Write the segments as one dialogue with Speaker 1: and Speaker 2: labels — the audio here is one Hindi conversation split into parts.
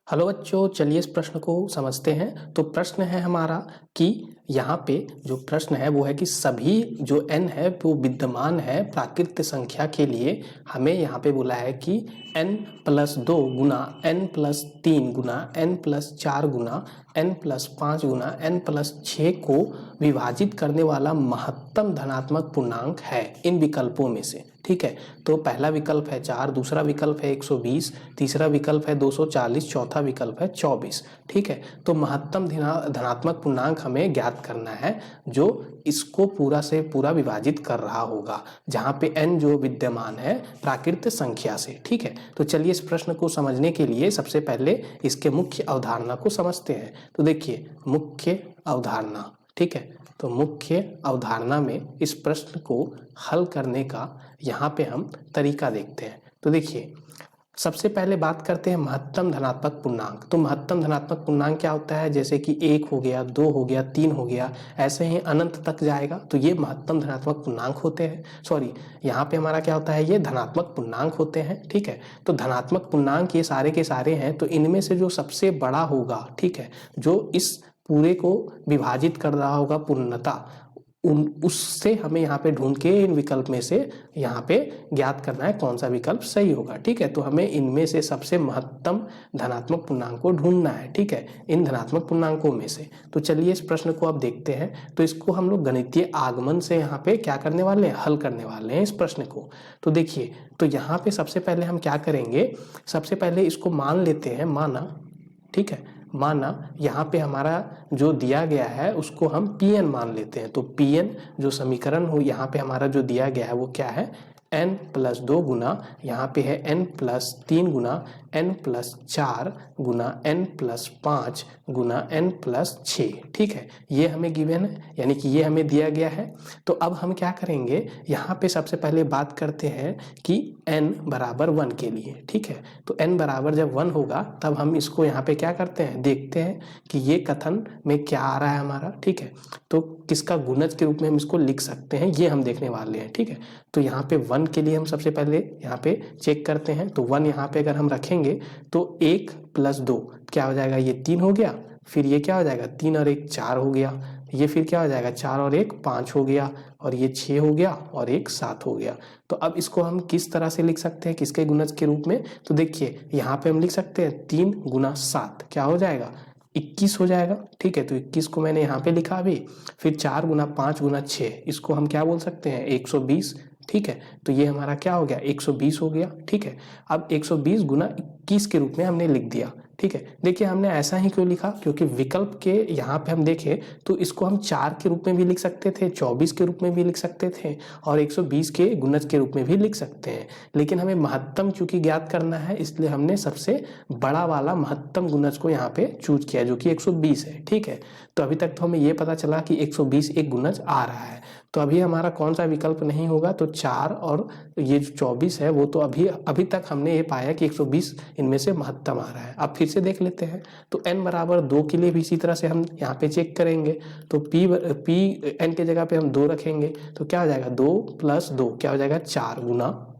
Speaker 1: हेलो बच्चों, चलिए इस प्रश्न को समझते हैं। तो प्रश्न है हमारा कि यहाँ पे जो प्रश्न है वो है कि सभी जो n है वो विद्यमान है प्राकृत संख्या के लिए हमें यहाँ पे बोला है कि n+2 गुना n+3 गुना n+4 गुना n+5 गुना n+6 को विभाजित करने वाला महत्तम धनात्मक पूर्णांक है इन विकल्पों में से। ठीक है, तो पहला विकल्प है 4, दूसरा विकल्प है 120, तीसरा विकल्प है 240, चौथा विकल्प है 24। ठीक है, तो महत्तम धनात्मक पूर्णांक हमें ज्ञात करना है जो इसको पूरा से पूरा विभाजित कर रहा होगा, जहाँ पे n जो विद्यमान है प्राकृत संख्या से। ठीक है, तो चलिए इस प्रश्न को समझने के लिए सबसे पहले इसके मुख्य अवधारणा को समझते हैं। तो देखिए मुख्य अवधारणा, ठीक है, तो मुख्य अवधारणा में इस प्रश्न को हल करने का यहाँ पे हम तरीका देखते हैं। तो देखिए सबसे पहले बात करते हैं महत्तम धनात्मक पूर्णांक। तो महत्तम धनात्मक पूर्णांक क्या होता है? जैसे कि 1 हो गया, 2 हो गया, 3 हो गया, ऐसे ही अनंत तक जाएगा तो ये महत्तम धनात्मक पूर्णांक होते हैं। सॉरी, यहाँ पे हमारा क्या होता है, ये धनात्मक पूर्णांक होते हैं। ठीक है, तो धनात्मक पूर्णांक ये सारे के सारे हैं, तो इनमें से जो सबसे बड़ा होगा, ठीक है, जो इस पूरे को विभाजित कर रहा होगा पूर्णता, उससे हमें यहाँ पे ढूंढ के इन विकल्प में से यहाँ पे ज्ञात करना है कौन सा विकल्प सही होगा। ठीक है, तो हमें इनमें से सबसे महत्तम धनात्मक पूर्णांक को ढूंढना है। ठीक है, इन धनात्मक पूर्णांकों में से। तो चलिए इस प्रश्न को अब देखते हैं। तो इसको हम लोग गणितीय आगमन से यहाँ पे क्या करने वाले हैं, हल करने वाले हैं इस प्रश्न को। तो देखिए, तो यहाँ पे सबसे पहले हम क्या करेंगे, सबसे पहले इसको मान लेते हैं, माना, ठीक है, माना यहाँ पे हमारा जो दिया गया है उसको हम Pn मान लेते हैं। तो Pn जो समीकरण हो यहाँ पे हमारा जो दिया गया है वो क्या है, n+2 गुना यहाँ पे है n+3 गुना n+4 गुना n+5 गुना n+6। ठीक है, ये हमें गिवन है, यानी कि ये हमें दिया गया है। तो अब हम क्या करेंगे, यहाँ पे सबसे पहले बात करते हैं कि n बराबर 1 के लिए। ठीक है, तो n बराबर जब 1 होगा तब हम इसको यहाँ पे क्या करते हैं, देखते हैं कि ये कथन में क्या आ रहा है हमारा। ठीक है, तो किसका गुणज के रूप में हम इसको लिख सकते हैं, ये हम देखने वाले हैं। ठीक है, तो यहाँ पे 1 के लिए हम सबसे पहले यहाँ पे चेक करते हैं। तो 1 यहाँ पे अगर हम रखेंगे तो 1+2 क्या हो जाएगा, ये 3 हो गया, फिर ये क्या हो जाएगा, 3 और 1 4 हो गया, ये फिर क्या हो जाएगा, 4 और 1 5 हो गया, और ये 6 हो गया, और 1 7 हो गया। तो अब इसको हम किस तरह से लिख सकते हैं, किसके गुणज के रूप में? तो देखिए यहाँ पे हम लिख सकते हैं 3 गुना 7 क्या हो जाएगा, 21 हो जाएगा। ठीक है, तो 21 को मैंने यहाँ पे लिखा अभी। फिर 4 गुना 5 गुना 6, इसको हम क्या बोल सकते हैं, 120। ठीक है, तो ये हमारा क्या हो गया, 120 हो गया। ठीक है, अब 120 गुना 21 के रूप में हमने लिख दिया। ठीक है, देखिए हमने ऐसा ही क्यों लिखा, क्योंकि विकल्प के यहाँ पे हम देखें तो इसको हम 4 के रूप में भी लिख सकते थे, 24 के रूप में भी लिख सकते थे, और 120 के गुणज के रूप में भी लिख सकते हैं। लेकिन हमें महत्तम चूंकि ज्ञात करना है, इसलिए हमने सबसे बड़ा वाला महत्तम गुणज को यहाँ पे चूज किया जो कि 120 है। ठीक है, तो अभी तक तो हमें ये पता चला कि 120 एक गुणज आ रहा है। तो अभी हमारा कौन सा विकल्प नहीं होगा, तो 4 और ये जो 24 है वो तो अभी तक हमने ये पाया कि 120 इनमें से महत्तम आ रहा है। अब फिर से देख लेते हैं। तो n बराबर 2 के लिए भी इसी तरह से हम यहाँ पे चेक करेंगे। तो p n के जगह पे हम 2 रखेंगे तो क्या हो जाएगा, 2+2 क्या हो जाएगा, 4 गुना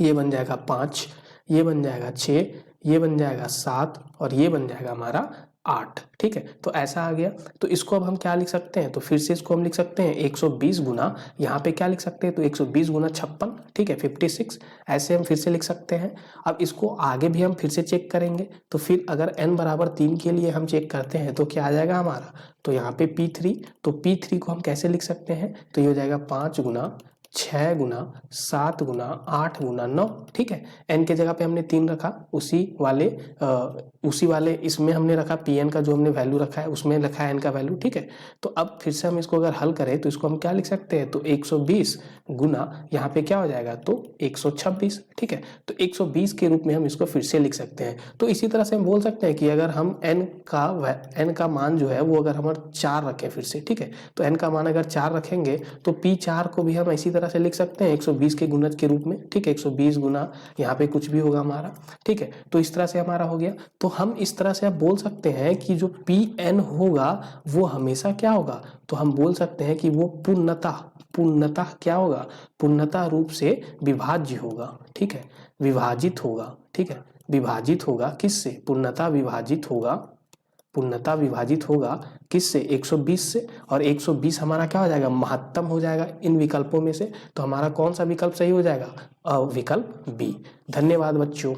Speaker 1: ये बन जाएगा 5, ये बन जाएगा 6, ये बन जाएगा 7, और ये बन जाएगा हमारा 8। ठीक है, तो ऐसा आ गया। तो इसको अब हम क्या लिख सकते हैं, तो फिर से इसको हम लिख सकते हैं 120 गुना, यहाँ पे क्या लिख सकते हैं, तो 120 गुना 56, ठीक है, 56, ऐसे हम फिर से लिख सकते हैं। अब इसको आगे भी हम फिर से चेक करेंगे। तो फिर अगर n बराबर 3 के लिए हम चेक करते हैं तो क्या आ जाएगा हमारा, तो यहाँ पे P3, तो P3 को हम कैसे लिख सकते हैं, तो ये हो जाएगा 5 गुना 6 गुना 7 गुना 8 गुना 9। ठीक है, n के जगह पे हमने 3 रखा, उसी वाले इसमें हमने रखा Pn का जो हमने वैल्यू रखा है उसमें रखा है n का वैल्यू। ठीक है, तो अब फिर से हम इसको अगर हल करें तो इसको हम क्या लिख सकते हैं, तो 120 गुना यहाँ पे क्या हो जाएगा, तो 126। ठीक है, तो 120 के रूप में हम इसको फिर से लिख सकते हैं। तो इसी तरह से हम बोल सकते हैं कि अगर हम n का मान जो है वो अगर हम 4 रखें फिर से, ठीक है, तो n का मान अगर 4 रखेंगे तो P4 को भी हम इसी तरह से लिख सकते हैं 120 के गुणज के रूप में। ठीक है, 120 गुना यहाँ पे कुछ भी होगा हमारा। ठीक है, तो इस तरह से हमारा हो गया। तो हम इस तरह से अब बोल सकते हैं कि जो Pn होगा वो हमेशा क्या होगा, तो हम बोल सकते हैं कि वो पूर्णतः क्या होगा, पूर्णतः रूप से विभाज्य होगा। ठीक है, विभाजित होगा। ठीक है, विभाजित होगा किससे, पूर्णतः विभाजित होगा किससे, 120 से। और 120 हमारा क्या हो जाएगा, महत्तम हो जाएगा इन विकल्पों में से। तो हमारा कौन सा विकल्प सही हो जाएगा, विकल्प बी। धन्यवाद बच्चों।